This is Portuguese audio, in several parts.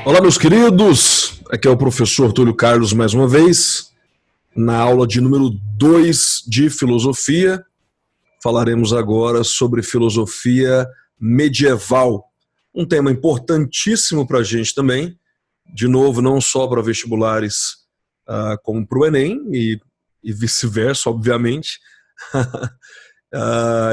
Olá, meus queridos, aqui é o professor Túlio Carlos mais uma vez, na aula de número 2 de filosofia. Falaremos agora sobre filosofia medieval, um tema importantíssimo para a gente também, de novo, não só para vestibulares como para o Enem e vice-versa, obviamente.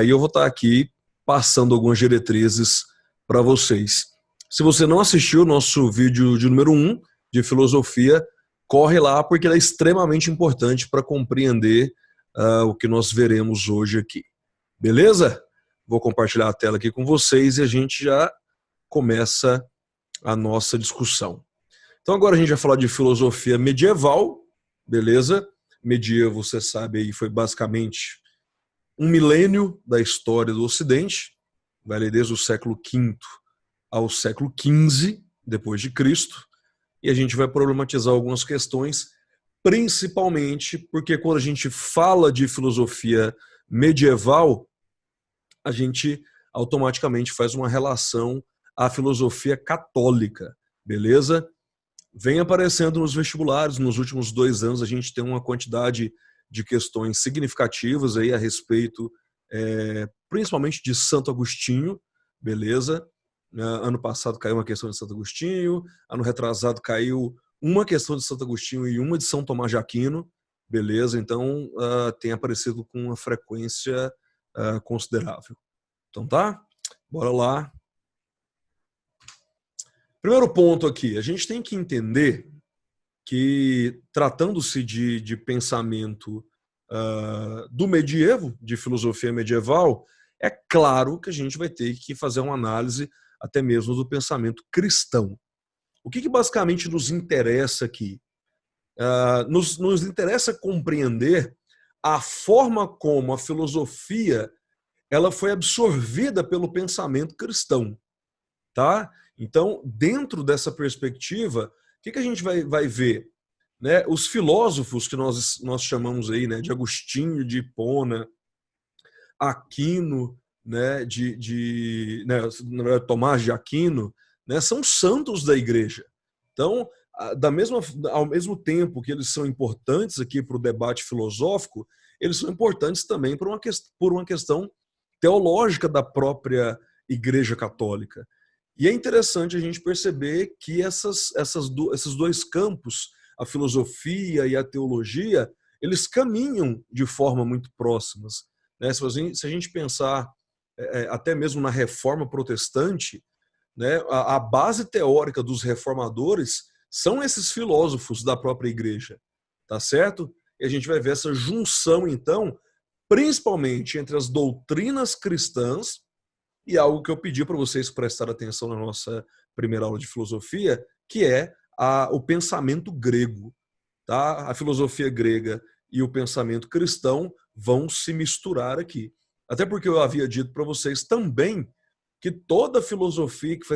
E eu vou estar aqui passando algumas diretrizes para vocês. Se você não assistiu o nosso vídeo de número 1 de filosofia, corre lá porque ele é extremamente importante para compreender o que nós veremos hoje aqui. Beleza? Vou compartilhar a tela aqui com vocês e a gente já começa a nossa discussão. Então agora a gente vai falar de filosofia medieval, beleza? Medievo, você sabe, aí foi basicamente um milênio da história do Ocidente, vai ler desde o século V ao século XV depois de Cristo, e a gente vai problematizar algumas questões, principalmente porque quando a gente fala de filosofia medieval, a gente automaticamente faz uma relação à filosofia católica, beleza? Vem aparecendo nos vestibulares, nos últimos 2 anos a gente tem uma quantidade de questões significativas aí a respeito, principalmente de Santo Agostinho, beleza? Ano passado caiu uma questão de Santo Agostinho, ano retrasado caiu uma questão de Santo Agostinho e uma de São Tomás de Aquino, beleza? Então tem aparecido com uma frequência considerável. Então tá? Bora lá. Primeiro ponto aqui, a gente tem que entender que, tratando-se de pensamento do medievo, de filosofia medieval, é claro que a gente vai ter que fazer uma análise até mesmo do pensamento cristão. O que basicamente nos interessa aqui? Nos interessa compreender a forma como a filosofia ela foi absorvida pelo pensamento cristão. Tá? Então, dentro dessa perspectiva, o que a gente vai ver? Né? Os filósofos que nós chamamos aí, né, de Agostinho, de Hipona, Aquino, né, na verdade, Tomás de Aquino, né, são santos da igreja. Então, ao mesmo tempo que eles são importantes aqui para o debate filosófico, eles são importantes também por uma questão teológica da própria Igreja Católica. E é interessante a gente perceber que esses dois campos, a filosofia e a teologia, eles caminham de forma muito próximas. Né? Se a gente pensar até mesmo na reforma protestante, né, a base teórica dos reformadores são esses filósofos da própria igreja. Tá certo? E a gente vai ver essa junção, então, principalmente entre as doutrinas cristãs e algo que eu pedi para vocês prestarem atenção na nossa primeira aula de filosofia, que é o pensamento grego. Tá? A filosofia grega e o pensamento cristão vão se misturar aqui. Até porque eu havia dito para vocês também que toda filosofia que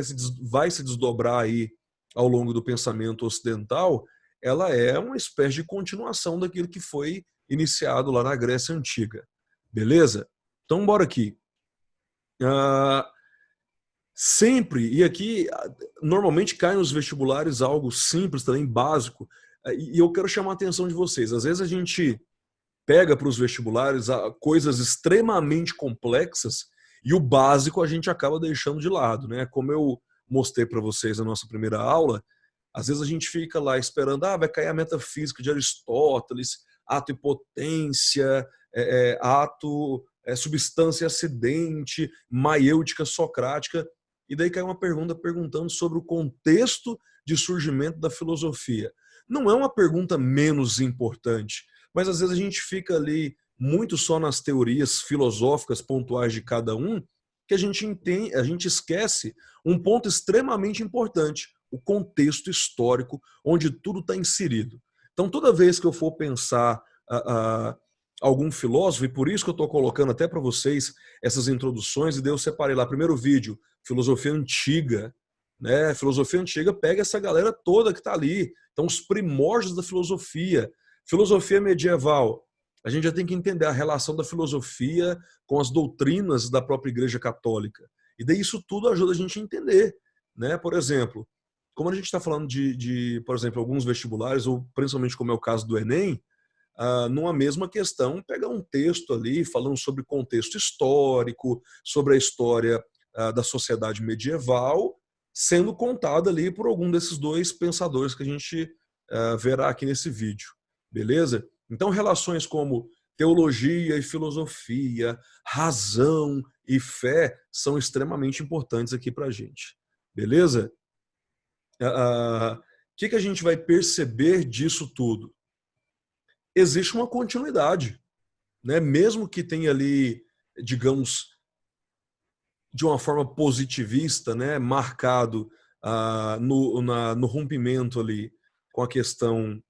vai se desdobrar aí ao longo do pensamento ocidental, ela é uma espécie de continuação daquilo que foi iniciado lá na Grécia Antiga. Beleza? Então, bora aqui. Sempre, e aqui normalmente cai nos vestibulares algo simples, também básico, e eu quero chamar a atenção de vocês. Às vezes a gente pega para os vestibulares coisas extremamente complexas e o básico a gente acaba deixando de lado, né? Como eu mostrei para vocês na nossa primeira aula, às vezes a gente fica lá esperando, vai cair a metafísica de Aristóteles, ato e potência, ato, substância e acidente, maiêutica socrática, e daí cai uma pergunta perguntando sobre o contexto de surgimento da filosofia. Não é uma pergunta menos importante, mas às vezes a gente fica ali muito só nas teorias filosóficas pontuais de cada um, que a gente esquece um ponto extremamente importante, o contexto histórico onde tudo está inserido. Então, toda vez que eu for pensar algum filósofo, e por isso que eu estou colocando até para vocês essas introduções, e daí eu separei lá, primeiro vídeo, filosofia antiga, né? Filosofia antiga pega essa galera toda que está ali, então os primórdios da filosofia. Filosofia medieval, a gente já tem que entender a relação da filosofia com as doutrinas da própria Igreja Católica. E daí isso tudo ajuda a gente a entender. Né? Por exemplo, como a gente está falando por exemplo, alguns vestibulares, ou principalmente como é o caso do Enem, numa mesma questão, pegar um texto ali falando sobre contexto histórico, sobre a história da sociedade medieval, sendo contado ali por algum desses dois pensadores que a gente verá aqui nesse vídeo. Beleza? Então, relações como teologia e filosofia, razão e fé são extremamente importantes aqui para a gente. Beleza? O que a gente vai perceber disso tudo? Existe uma continuidade, né? Mesmo que tenha ali, digamos, de uma forma positivista, né, marcado no rompimento ali com a questão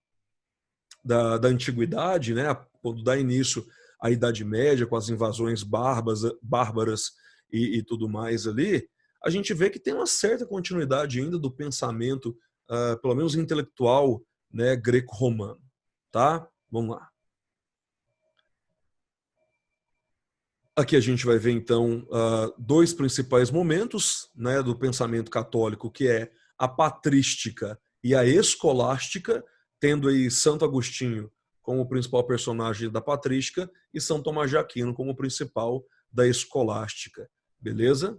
da antiguidade, né, quando dá início à Idade Média, com as invasões bárbaras e tudo mais ali, a gente vê que tem uma certa continuidade ainda do pensamento, pelo menos intelectual, né, greco-romano. Tá? Vamos lá. Aqui a gente vai ver, então, dois principais momentos, né, do pensamento católico, que é a patrística e a escolástica, tendo aí Santo Agostinho como o principal personagem da patrística e São Tomás de Aquino como o principal da escolástica. Beleza?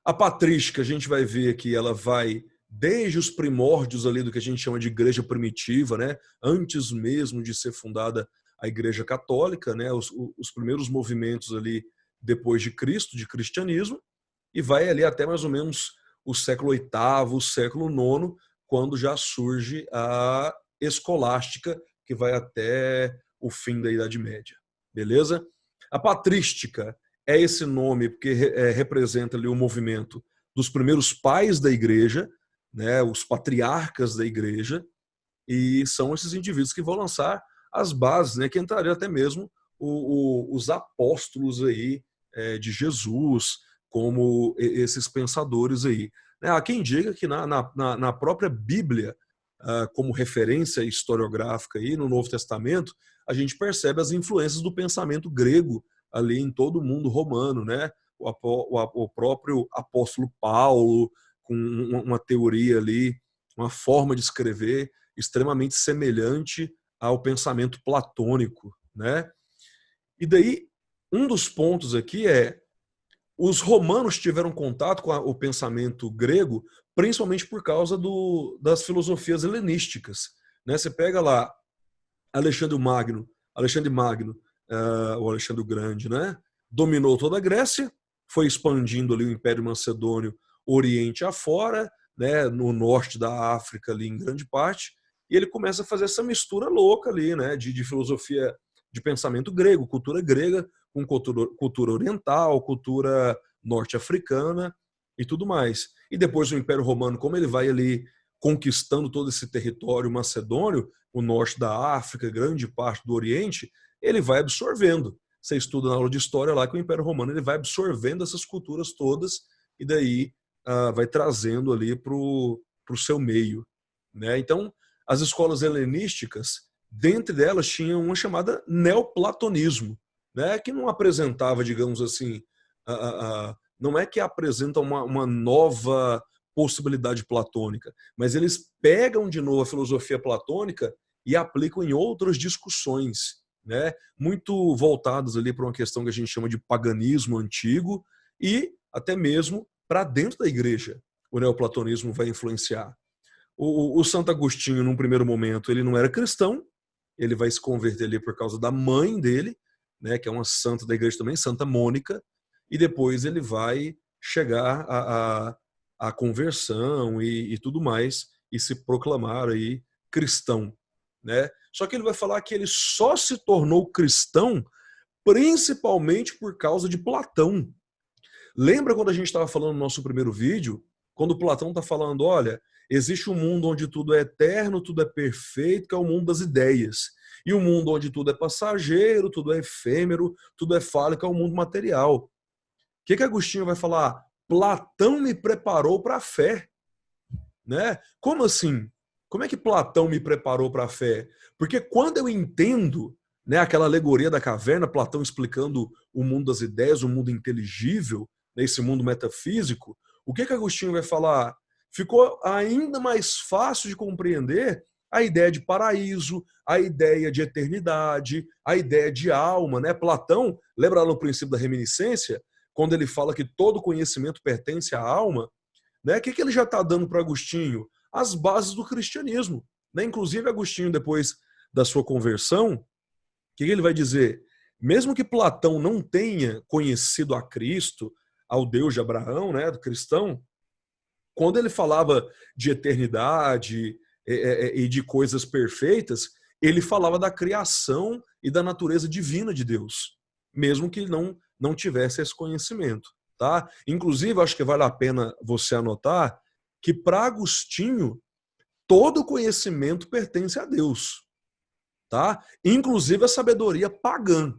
A patrística, a gente vai ver que ela vai desde os primórdios ali do que a gente chama de igreja primitiva, né? Antes mesmo de ser fundada a Igreja Católica, né? Os primeiros movimentos ali depois de Cristo, de cristianismo, e vai ali até mais ou menos o século VIII, o século IX, quando já surge a escolástica, que vai até o fim da Idade Média. Beleza? A patrística é esse nome porque representa ali o movimento dos primeiros pais da igreja, né, os patriarcas da igreja, e são esses indivíduos que vão lançar as bases, né, que entrariam até mesmo os apóstolos aí de Jesus, como esses pensadores aí. Há quem diga que na própria Bíblia, como referência historiográfica aí no Novo Testamento, a gente percebe as influências do pensamento grego ali em todo o mundo romano, né? O próprio apóstolo Paulo, com uma teoria ali, uma forma de escrever extremamente semelhante ao pensamento platônico, né? E daí, um dos pontos aqui é os romanos tiveram contato com o pensamento grego, principalmente por causa das filosofias helenísticas, né? Você pega lá Alexandre Magno, o Alexandre o Grande, né? Dominou toda a Grécia, foi expandindo ali o Império Macedônio oriente afora, né? No norte da África ali em grande parte, e ele começa a fazer essa mistura louca ali, né? De filosofia, de pensamento grego, cultura grega com cultura oriental, cultura norte-africana e tudo mais. E depois o Império Romano, como ele vai ali conquistando todo esse território macedônio, o norte da África, grande parte do Oriente, ele vai absorvendo. Você estuda na aula de história lá que o Império Romano ele vai absorvendo essas culturas todas e daí vai trazendo ali para o seu meio. Né? Então, as escolas helenísticas, dentre delas, tinham uma chamada neoplatonismo, né? Que não apresentava, digamos assim, não é que apresenta uma nova possibilidade platônica, mas eles pegam de novo a filosofia platônica e aplicam em outras discussões, né? Muito voltadas ali para uma questão que a gente chama de paganismo antigo e até mesmo para dentro da igreja o neoplatonismo vai influenciar. O Santo Agostinho, num primeiro momento, ele não era cristão, ele vai se converter ali por causa da mãe dele, né, que é uma santa da igreja também, Santa Mônica, e depois ele vai chegar à conversão e tudo mais, e se proclamar aí cristão. Né? Só que ele vai falar que ele só se tornou cristão principalmente por causa de Platão. Lembra quando a gente estava falando no nosso primeiro vídeo, quando Platão está falando, olha, existe um mundo onde tudo é eterno, tudo é perfeito, que é o mundo das ideias. E um mundo onde tudo é passageiro, tudo é efêmero, tudo é fálico, é o mundo material. O que Agostinho vai falar? Platão me preparou para a fé. Né? Como assim? Como é que Platão me preparou para a fé? Porque quando eu entendo, né, aquela alegoria da caverna, Platão explicando o mundo das ideias, o mundo inteligível, né, esse mundo metafísico, o que Agostinho vai falar? ficou ainda mais fácil de compreender a ideia de paraíso, a ideia de eternidade, a ideia de alma, né? Platão, lembra lá no princípio da reminiscência, quando ele fala que todo conhecimento pertence à alma, né? O que ele já está dando para Agostinho? As bases do cristianismo, né? Inclusive, Agostinho, depois da sua conversão, o que ele vai dizer? Mesmo que Platão não tenha conhecido a Cristo, ao Deus de Abraão, né, do cristão, quando ele falava de eternidade e de coisas perfeitas, ele falava da criação e da natureza divina de Deus, mesmo que não tivesse esse conhecimento. Tá? Inclusive, acho que vale a pena você anotar que para Agostinho, todo conhecimento pertence a Deus. Tá? Inclusive a sabedoria pagã.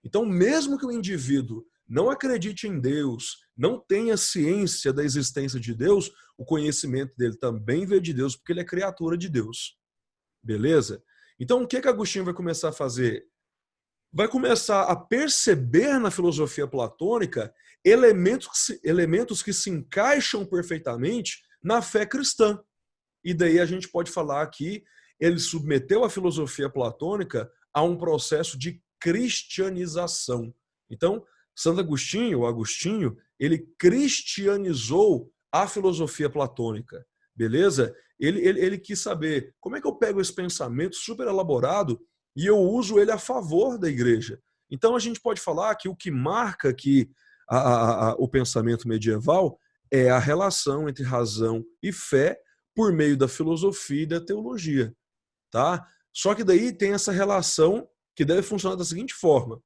Então, mesmo que o indivíduo não acredite em Deus, não tenha ciência da existência de Deus, o conhecimento dele também veio de Deus, porque ele é criatura de Deus. Beleza? Então, o que Agostinho vai começar a fazer? Vai começar a perceber na filosofia platônica elementos que se encaixam perfeitamente na fé cristã. E daí a gente pode falar que ele submeteu a filosofia platônica a um processo de cristianização. Então, Santo Agostinho, ou Agostinho, ele cristianizou a filosofia platônica, beleza? Ele quis saber como é que eu pego esse pensamento super elaborado e eu uso ele a favor da igreja. Então, a gente pode falar que o que marca aqui o pensamento medieval é a relação entre razão e fé por meio da filosofia e da teologia. Tá? Só que daí tem essa relação que deve funcionar da seguinte forma.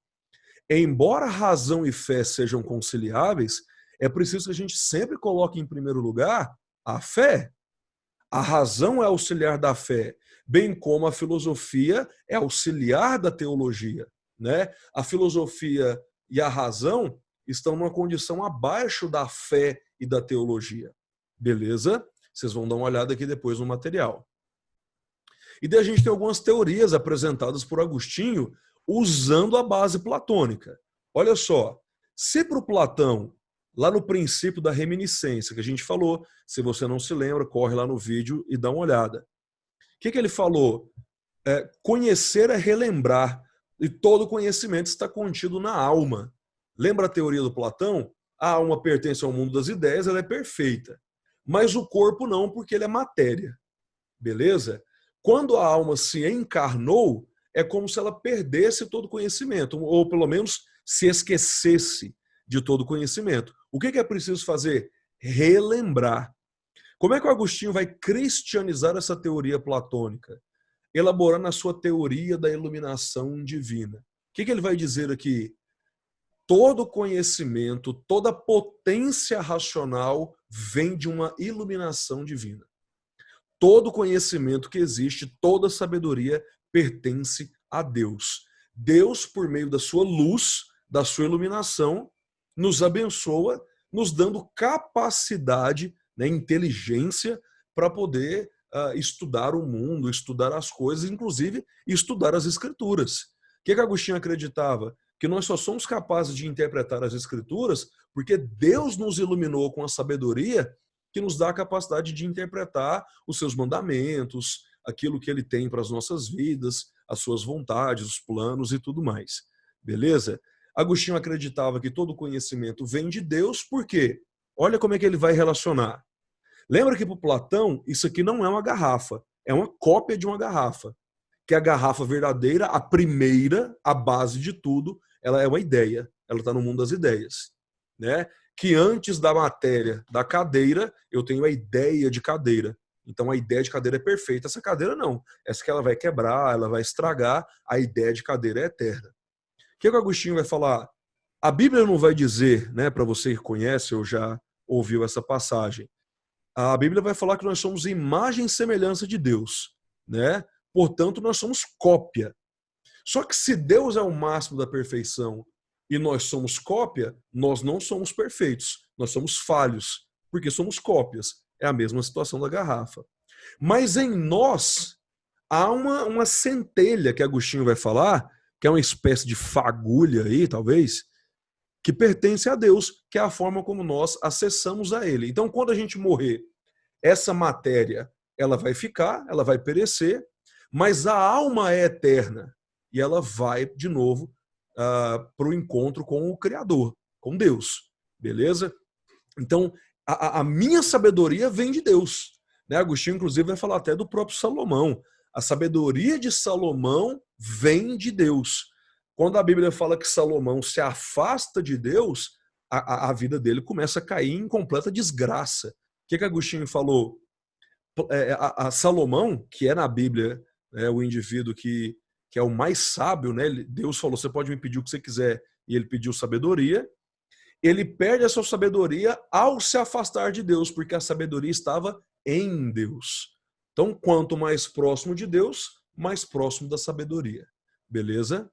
Embora razão e fé sejam conciliáveis, é preciso que a gente sempre coloque em primeiro lugar a fé. A razão é auxiliar da fé, bem como a filosofia é auxiliar da teologia. Né? A filosofia e a razão estão numa condição abaixo da fé e da teologia. Beleza? Vocês vão dar uma olhada aqui depois no material. E daí a gente tem algumas teorias apresentadas por Agostinho usando a base platônica. Olha só, se para o Platão, lá no princípio da reminiscência, que a gente falou, se você não se lembra, corre lá no vídeo e dá uma olhada. O que ele falou? Conhecer é relembrar, e todo conhecimento está contido na alma. Lembra a teoria do Platão? A alma pertence ao mundo das ideias, ela é perfeita. Mas o corpo não, porque ele é matéria. Beleza? Quando a alma se encarnou, é como se ela perdesse todo conhecimento, ou pelo menos se esquecesse de todo conhecimento. O que é preciso fazer? Relembrar. Como é que o Agostinho vai cristianizar essa teoria platônica? Elaborando a sua teoria da iluminação divina. O que ele vai dizer aqui? Todo conhecimento, toda potência racional vem de uma iluminação divina. Todo conhecimento que existe, toda sabedoria pertence a Deus. Deus, por meio da sua luz, da sua iluminação, nos abençoa, nos dando capacidade, né, inteligência para poder estudar o mundo, estudar as coisas, inclusive estudar as escrituras. O que Agostinho acreditava? Que nós só somos capazes de interpretar as escrituras porque Deus nos iluminou com a sabedoria que nos dá a capacidade de interpretar os seus mandamentos, aquilo que ele tem para as nossas vidas, as suas vontades, os planos e tudo mais. Beleza? Agostinho acreditava que todo conhecimento vem de Deus, por quê? Olha como é que ele vai relacionar. Lembra que para o Platão, isso aqui não é uma garrafa, é uma cópia de uma garrafa. Que a garrafa verdadeira, a primeira, a base de tudo, ela é uma ideia, ela está no mundo das ideias. Né? Que antes da matéria da cadeira, eu tenho a ideia de cadeira. Então a ideia de cadeira é perfeita. Essa cadeira não. Essa que ela vai quebrar, ela vai estragar, a ideia de cadeira é eterna. O que o Agostinho vai falar? A Bíblia não vai dizer, né, para você que conhece ou já ouviu essa passagem, a Bíblia vai falar que nós somos imagem e semelhança de Deus. Né? Portanto, nós somos cópia. Só que se Deus é o máximo da perfeição e nós somos cópia, nós não somos perfeitos, nós somos falhos, porque somos cópias. É a mesma situação da garrafa. Mas em nós há uma centelha que Agostinho vai falar, que é uma espécie de fagulha aí, talvez, que pertence a Deus, que é a forma como nós acessamos a Ele. Então, quando a gente morrer, essa matéria, ela vai ficar, ela vai perecer, mas a alma é eterna e ela vai, de novo, para o encontro com o Criador, com Deus, beleza? Então, a minha sabedoria vem de Deus. Né? Agostinho, inclusive, vai falar até do próprio Salomão. A sabedoria de Salomão vem de Deus. Quando a Bíblia fala que Salomão se afasta de Deus, a vida dele começa a cair em completa desgraça. O que Agostinho falou? A Salomão, que é na Bíblia o indivíduo que é o mais sábio, né? Deus falou, você pode me pedir o que você quiser, e ele pediu sabedoria. Ele perde a sua sabedoria ao se afastar de Deus, porque a sabedoria estava em Deus. Então, quanto mais próximo de Deus, mais próximo da sabedoria. Beleza?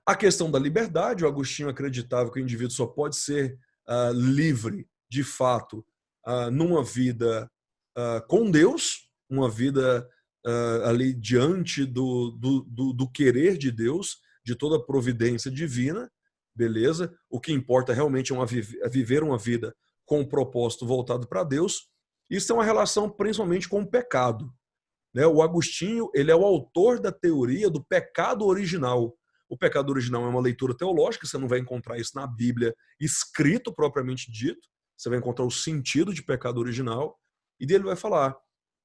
A questão da liberdade, o Agostinho acreditava que o indivíduo só pode ser livre, de fato, numa vida com Deus, uma vida ali diante do querer de Deus, de toda a providência divina, beleza? O que importa realmente é viver uma vida com um propósito voltado para Deus. Isso tem uma relação principalmente com o pecado. Né? O Agostinho, ele é o autor da teoria do pecado original. O pecado original é uma leitura teológica, você não vai encontrar isso na Bíblia escrito propriamente dito, você vai encontrar o sentido de pecado original, e dele vai falar,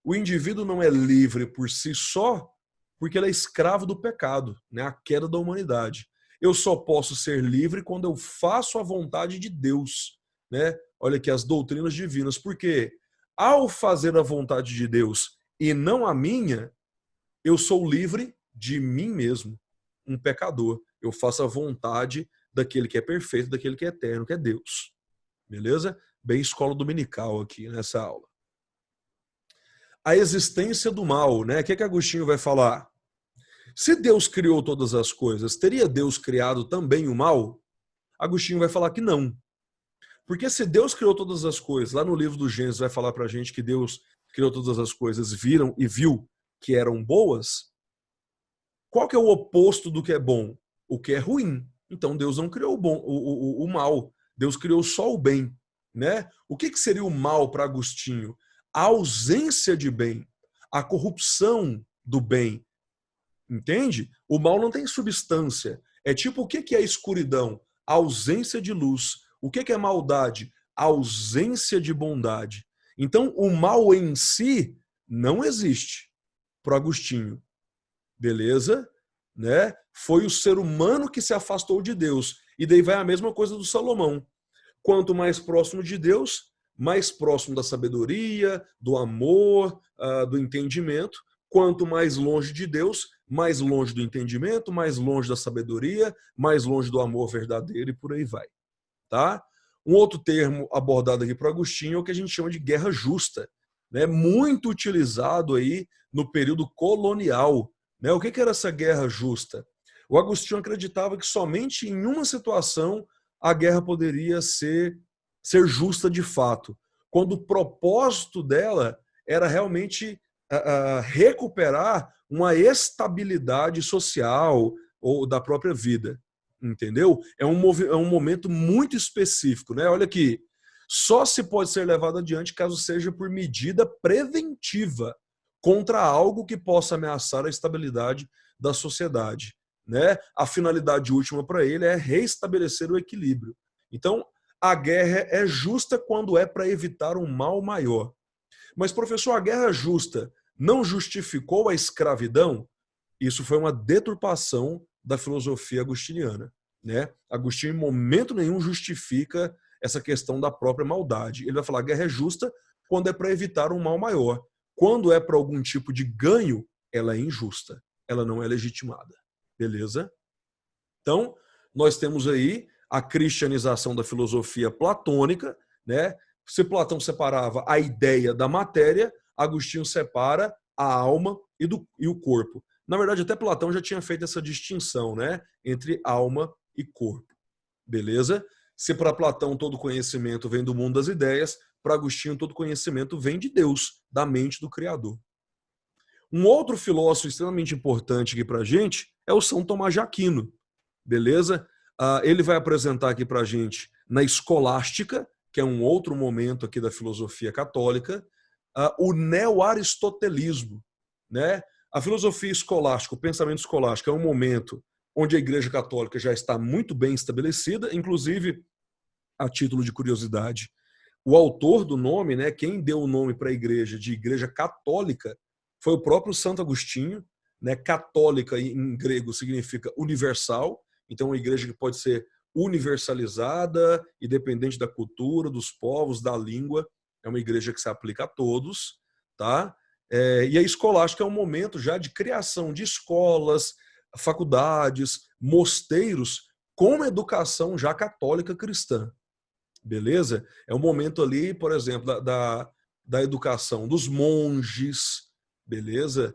o indivíduo não é livre por si só, porque ele é escravo do pecado, né? A queda da humanidade. Eu só posso ser livre quando eu faço a vontade de Deus. Né? Olha aqui as doutrinas divinas, porque ao fazer a vontade de Deus e não a minha, eu sou livre de mim mesmo, um pecador. Eu faço a vontade daquele que é perfeito, daquele que é eterno, que é Deus. Beleza? Bem escola dominical aqui nessa aula. A existência do mal, né? O que Agostinho vai falar? Se Deus criou todas as coisas, teria Deus criado também o mal? Agostinho vai falar que não. Porque se Deus criou todas as coisas, lá no livro do Gênesis vai falar pra gente que Deus criou todas as coisas, viram e viu que eram boas, qual que é o oposto do que é bom? O que é ruim. Então Deus não criou o mal, Deus criou só o bem. Né? O que seria o mal para Agostinho? A ausência de bem, a corrupção do bem. Entende? O mal não tem substância. É tipo o que é escuridão? A ausência de luz. O que é maldade? A ausência de bondade. Então o mal em si não existe para Agostinho. Beleza? Né? Foi o ser humano que se afastou de Deus. E daí vai a mesma coisa do Salomão. Quanto mais próximo de Deus, mais próximo da sabedoria, do amor, do entendimento. Quanto mais longe de Deus, mais longe do entendimento, mais longe da sabedoria, mais longe do amor verdadeiro e por aí vai. Tá? Um outro termo abordado aqui por Agostinho é o que a gente chama de guerra justa, né? Muito utilizado aí no período colonial. Né? O que era essa guerra justa? O Agostinho acreditava que somente em uma situação a guerra poderia ser justa de fato, quando o propósito dela era realmente recuperar uma estabilidade social ou da própria vida. Entendeu? É um momento muito específico. Né? Olha aqui, só se pode ser levado adiante caso seja por medida preventiva contra algo que possa ameaçar a estabilidade da sociedade. Né? A finalidade última para ele é reestabelecer o equilíbrio. Então, a guerra é justa quando é para evitar um mal maior. Mas, professor, a guerra justa não justificou a escravidão? Isso foi uma deturpação da filosofia agostiniana. Né? Agostinho, em momento nenhum, justifica essa questão da própria maldade. Ele vai falar que a guerra é justa quando é para evitar um mal maior. Quando é para algum tipo de ganho, ela é injusta. Ela não é legitimada. Beleza? Então, nós temos aí a cristianização da filosofia platônica. Né? Se Platão separava a ideia da matéria, Agostinho separa a alma e o corpo. Na verdade, até Platão já tinha feito essa distinção, né, entre alma e corpo. Beleza? Se para Platão todo conhecimento vem do mundo das ideias, para Agostinho todo conhecimento vem de Deus, da mente do Criador. Um outro filósofo extremamente importante aqui para a gente é o São Tomás de Aquino. Beleza? Ele vai apresentar aqui para a gente na escolástica, que é um outro momento aqui da filosofia católica, o neo-aristotelismo, né? A filosofia escolástica, o pensamento escolástico é um momento onde a Igreja Católica já está muito bem estabelecida, inclusive, a título de curiosidade, o autor do nome, né, quem deu o nome para a igreja de Igreja Católica, foi o próprio Santo Agostinho, né? Católica em grego significa universal, então uma igreja que pode ser universalizada, independente da cultura, dos povos, da língua, é uma igreja que se aplica a todos, tá? E a escolástica é um momento já de criação de escolas, faculdades, mosteiros, com educação já católica cristã, beleza? É um momento ali, por exemplo, da educação dos monges, beleza?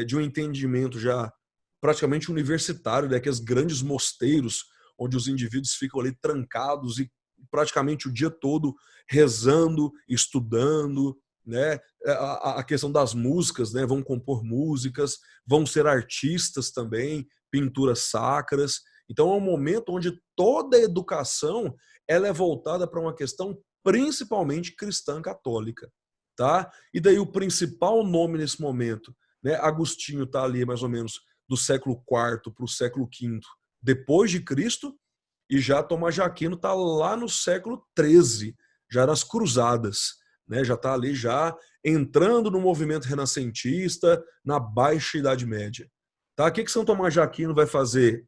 De um entendimento já praticamente universitário, daqueles grandes mosteiros, onde os indivíduos ficam ali trancados e praticamente o dia todo rezando, estudando, né? A questão das músicas, né? Vão compor músicas, vão ser artistas também, pinturas sacras. Então é um momento onde toda a educação ela é voltada para uma questão principalmente cristã católica, tá? E daí o principal nome nesse momento, né? Agostinho está ali mais ou menos do século IV para o século V depois de Cristo, e já Tomás de Aquino está lá no século XIII, já nas Cruzadas, né? Já está ali já entrando no movimento renascentista, na Baixa Idade Média. Tá? O que São Tomás de Aquino vai fazer?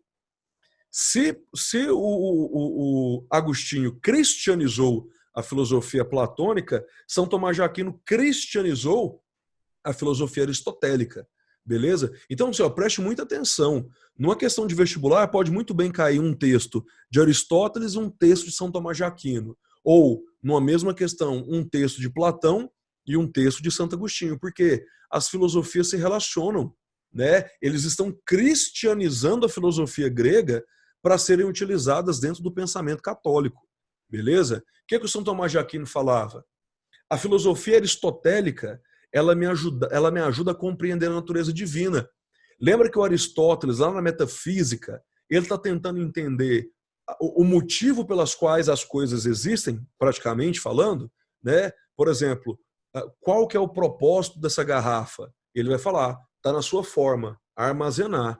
Se o Agostinho cristianizou a filosofia platônica, São Tomás de Aquino cristianizou a filosofia aristotélica. Beleza? Então, senhor, preste muita atenção. Numa questão de vestibular, pode muito bem cair um texto de Aristóteles e um texto de São Tomás de Aquino. Ou, numa mesma questão, um texto de Platão e um texto de Santo Agostinho. Porque as filosofias se relacionam, né? Eles estão cristianizando a filosofia grega para serem utilizadas dentro do pensamento católico. Beleza? O que o São Tomás de Aquino falava? A filosofia aristotélica ela me ajuda a compreender a natureza divina. Lembra que o Aristóteles, lá na Metafísica, ele está tentando entender o motivo pelas quais as coisas existem, praticamente falando, né? Por exemplo, qual que é o propósito dessa garrafa? Ele vai falar, está na sua forma, armazenar.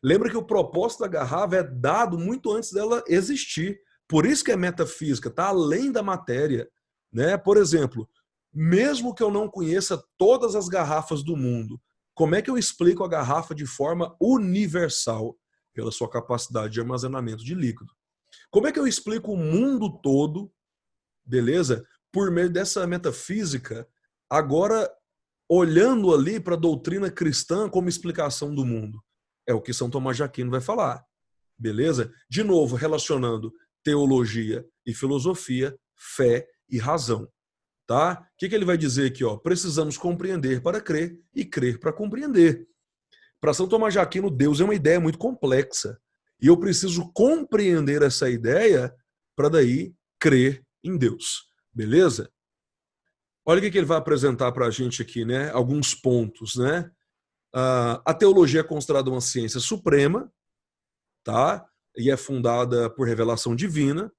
Lembra que o propósito da garrafa é dado muito antes dela existir. Por isso que é metafísica, está além da matéria, né? Por exemplo, mesmo que eu não conheça todas as garrafas do mundo, como é que eu explico a garrafa de forma universal? Pela sua capacidade de armazenamento de líquido. Como é que eu explico o mundo todo, beleza? Por meio dessa metafísica, agora olhando ali para a doutrina cristã como explicação do mundo. É o que São Tomás de Aquino vai falar, beleza? De novo, relacionando teologia e filosofia, fé e razão. Tá? O que ele vai dizer aqui? Ó? Precisamos compreender para crer e crer para compreender. Para São Tomás de Aquino, Deus é uma ideia muito complexa. E eu preciso compreender essa ideia para daí crer em Deus. Beleza? Olha o que ele vai apresentar para a gente aqui, né? Alguns pontos, né? A teologia é considerada uma ciência suprema, tá? E é fundada por revelação divina.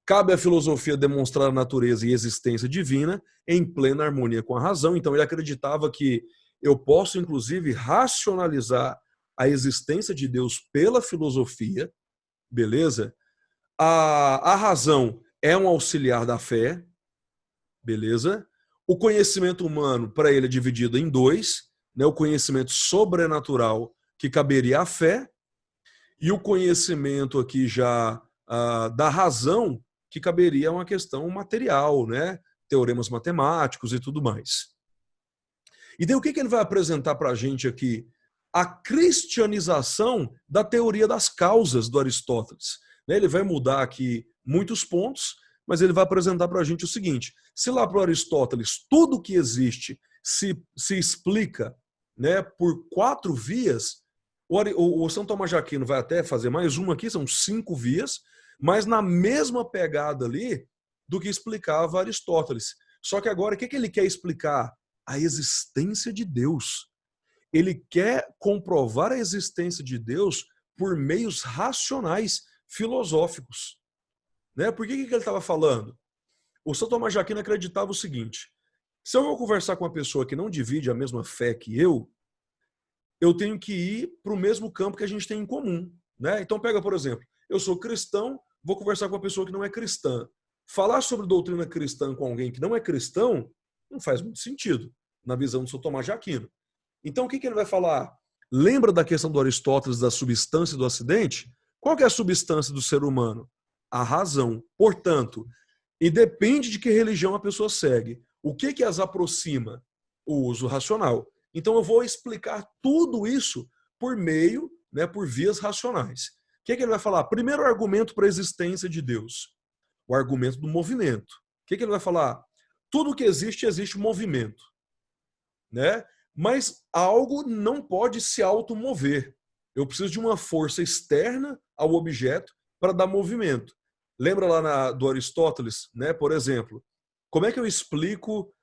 Cabe à filosofia demonstrar a natureza e existência divina em plena harmonia com a razão. Então ele acreditava que eu posso, inclusive, racionalizar a existência de Deus pela filosofia, beleza? A razão é um auxiliar da fé, beleza? O conhecimento humano, para ele, é dividido em dois, né? O conhecimento sobrenatural, que caberia à fé, e o conhecimento aqui já da razão, que caberia a uma questão material, né? Teoremas matemáticos e tudo mais. E daí o que ele vai apresentar para a gente aqui? A cristianização da teoria das causas do Aristóteles. Ele vai mudar aqui muitos pontos, mas ele vai apresentar para a gente o seguinte: se lá para o Aristóteles tudo que existe se explica, né, por 4 vias, o São Tomás de Aquino vai até fazer mais uma aqui, são 5 vias, mas na mesma pegada ali do que explicava Aristóteles. Só que agora, o que ele quer explicar? A existência de Deus. Ele quer comprovar a existência de Deus por meios racionais, filosóficos. Né? Por que ele estava falando? O São Tomás de Aquino acreditava o seguinte: Se eu vou conversar com uma pessoa que não divide a mesma fé que eu tenho que ir para o mesmo campo que a gente tem em comum, né? Então pega, por exemplo, eu sou cristão, vou conversar com uma pessoa que não é cristã. Falar sobre doutrina cristã com alguém que não é cristão não faz muito sentido, na visão do São Tomás de Aquino. Então o que ele vai falar? Lembra da questão do Aristóteles da substância do acidente? Qual que é a substância do ser humano? A razão. Portanto, e depende de que religião a pessoa segue. O que as aproxima? O uso racional. Então eu vou explicar tudo isso por meio, né, por vias racionais. O que ele vai falar? Primeiro argumento para a existência de Deus. O argumento do movimento. O que ele vai falar? Tudo que existe, existe movimento. Né? Mas algo não pode se automover. Eu preciso de uma força externa ao objeto para dar movimento. Lembra lá do Aristóteles, né? Por exemplo, como é que eu explico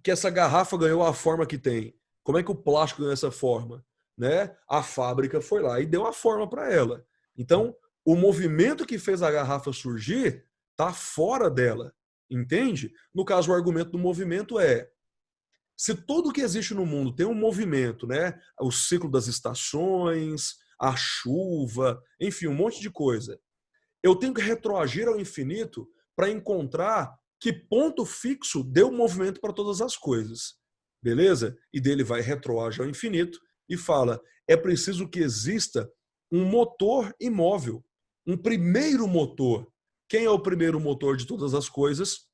que essa garrafa ganhou a forma que tem? Como é que o plástico ganhou essa forma? Né? A fábrica foi lá e deu a forma para ela. Então, o movimento que fez a garrafa surgir está fora dela. Entende? No caso, o argumento do movimento é: se tudo que existe no mundo tem um movimento, né? O ciclo das estações, a chuva, enfim, um monte de coisa. Eu tenho que retroagir ao infinito para encontrar que ponto fixo deu movimento para todas as coisas. Beleza? E dele vai retroagir ao infinito e fala: é preciso que exista um motor imóvel, um primeiro motor. Quem é o primeiro motor de todas as coisas?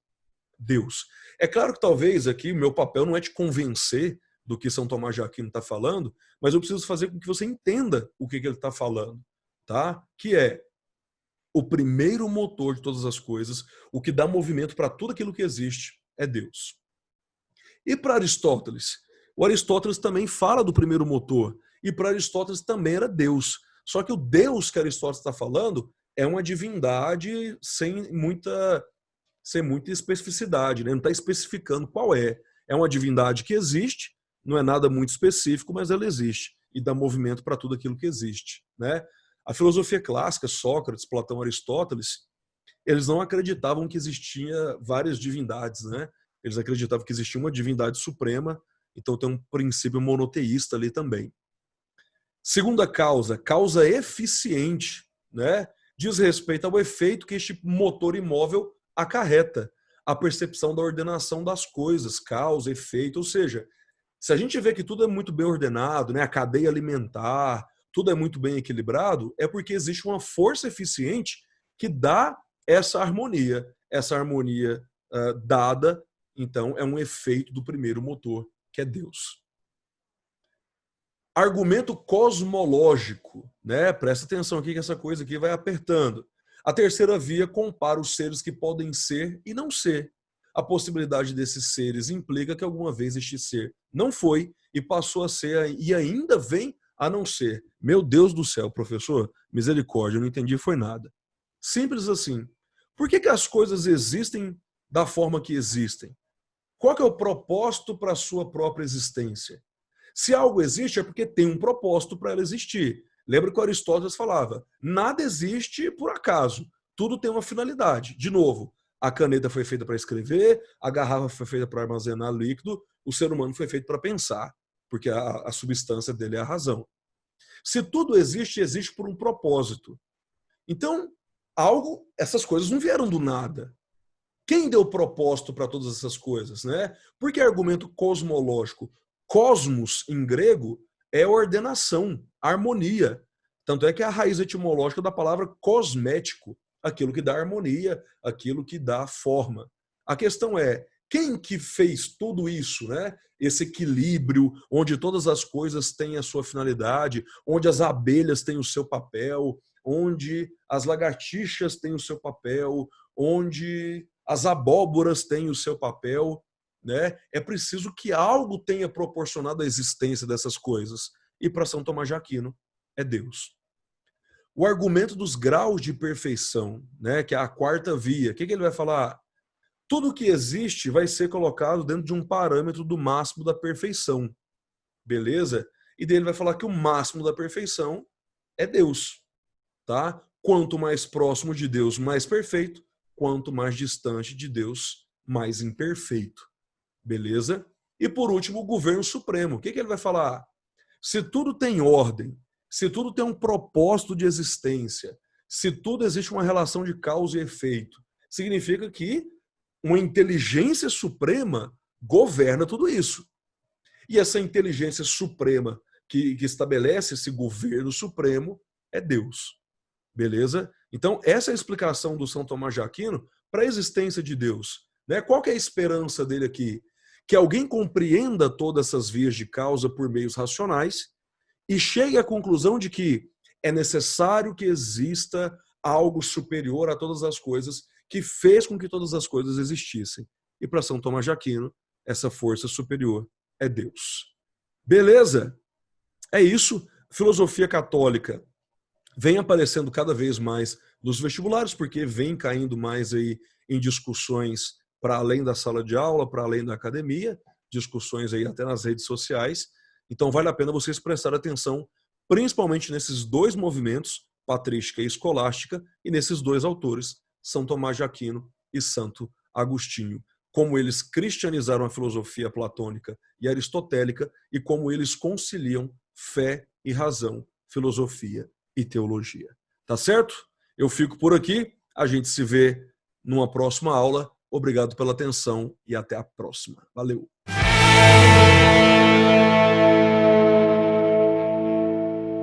Deus. É claro que talvez aqui meu papel não é te convencer do que São Tomás de Aquino está falando, mas eu preciso fazer com que você entenda o que ele está falando, tá? Que é o primeiro motor de todas as coisas, o que dá movimento para tudo aquilo que existe é Deus. E para Aristóteles? O Aristóteles também fala do primeiro motor, e para Aristóteles também era Deus. Só que o Deus que Aristóteles está falando é uma divindade sem muita especificidade, né? Não está especificando qual é. É uma divindade que existe, não é nada muito específico, mas ela existe e dá movimento para tudo aquilo que existe, né? A filosofia clássica, Sócrates, Platão, Aristóteles, eles não acreditavam que existia várias divindades, né? Eles acreditavam que existia uma divindade suprema, então tem um princípio monoteísta ali também. Segunda causa, causa eficiente, né? Diz respeito ao efeito que este motor imóvel acarreta, a percepção da ordenação das coisas, causa, efeito, ou seja, se a gente vê que tudo é muito bem ordenado, né, a cadeia alimentar, tudo é muito bem equilibrado, é porque existe uma força eficiente que dá essa harmonia. Essa harmonia dada, então, é um efeito do primeiro motor, que é Deus. Argumento cosmológico, né? Presta atenção aqui que essa coisa aqui vai apertando. A terceira via compara os seres que podem ser e não ser. A possibilidade desses seres implica que alguma vez este ser não foi e passou a ser e ainda vem a não ser. Meu Deus do céu, professor, misericórdia, eu não entendi foi nada. Simples assim. Por que as coisas existem da forma que existem? Qual que é o propósito para a sua própria existência? Se algo existe é porque tem um propósito para ela existir. Lembra que o Aristóteles falava: nada existe por acaso, tudo tem uma finalidade. De novo, a caneta foi feita para escrever, a garrafa foi feita para armazenar líquido, o ser humano foi feito para pensar, porque a substância dele é a razão. Se tudo existe, existe por um propósito. Então, essas coisas não vieram do nada. Quem deu propósito para todas essas coisas, né? Por que argumento cosmológico? Cosmos, em grego, é ordenação, harmonia. Tanto é que é a raiz etimológica da palavra cosmético, aquilo que dá harmonia, aquilo que dá forma. A questão é, quem que fez tudo isso, né? Esse equilíbrio, onde todas as coisas têm a sua finalidade, onde as abelhas têm o seu papel, onde as lagartixas têm o seu papel, onde as abóboras têm o seu papel, né? É preciso que algo tenha proporcionado a existência dessas coisas. E para São Tomás de Aquino, é Deus. O argumento dos graus de perfeição, né, que é a quarta via, o que ele vai falar? Tudo que existe vai ser colocado dentro de um parâmetro do máximo da perfeição. Beleza? E daí ele vai falar que o máximo da perfeição é Deus. Tá? Quanto mais próximo de Deus, mais perfeito. Quanto mais distante de Deus, mais imperfeito. Beleza? E por último, o governo supremo. O que ele vai falar? Se tudo tem ordem, se tudo tem um propósito de existência, se tudo existe uma relação de causa e efeito, significa que uma inteligência suprema governa tudo isso. E essa inteligência suprema que estabelece esse governo supremo é Deus. Beleza? Então, essa é a explicação do São Tomás de Aquino para a existência de Deus. Né? Qual que é a esperança dele aqui? Que alguém compreenda todas essas vias de causa por meios racionais e chegue à conclusão de que é necessário que exista algo superior a todas as coisas que fez com que todas as coisas existissem. E para São Tomás de Aquino, essa força superior é Deus. Beleza? É isso. Filosofia católica vem aparecendo cada vez mais nos vestibulares, porque vem caindo mais aí em discussões para além da sala de aula, para além da academia, discussões aí até nas redes sociais. Então vale a pena vocês prestarem atenção, principalmente nesses dois movimentos, patrística e escolástica, e nesses dois autores, São Tomás de Aquino e Santo Agostinho. Como eles cristianizaram a filosofia platônica e aristotélica e como eles conciliam fé e razão, filosofia e teologia. Tá certo? Eu fico por aqui. A gente se vê numa próxima aula. Obrigado pela atenção e até a próxima. Valeu!